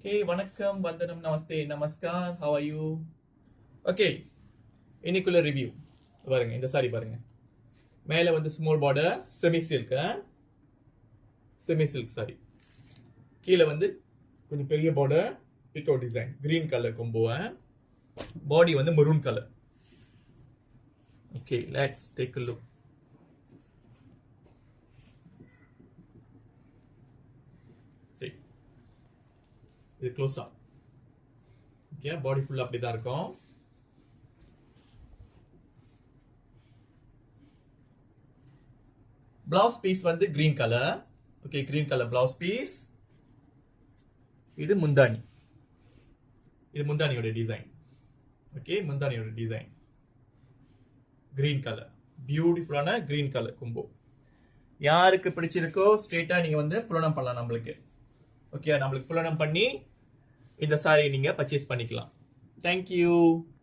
Okay, வணக்கம், வந்தனம், நமஸ்தே, நமஸ்கார், how are you? Okay, இன்னைக்குள்ள ரிவ்யூ பாருங்க. இந்த சாரி பாருங்க. மேல வந்து small border semi silk sari. கீழே வந்து கொஞ்சம் பெரிய பார்டர் பிகோ design green colour combo. Body வந்து maroon colour. Okay, let's take a look. See. இது க்ளோஸ் அப். ஓகே, பாடி ஃபுல்லா அப்படி தான் இருக்கும். பிளவுஸ் பீஸ் வந்து green colour. Okay, green colour blouse piece. இது முந்தானி. இது முந்தானியோட டிசைன். ஓகே, முந்தானியோட டிசைன் கிரீன் கலர், பியூட்டிஃபுல்லான கிரீன் கலர் கும்போ. யாருக்கு பிடிச்சிருக்கோ ஸ்ட்ரெயிட்டா நீங்க வந்து புலனம் பண்ணலாம் நம்மளுக்கு. ஓகே, நம்மளுக்கு புலனம் பண்ணி இந்த சாரி நீங்க பர்ச்சேஸ் பண்ணிக்கலாம். தேங்க்யூ.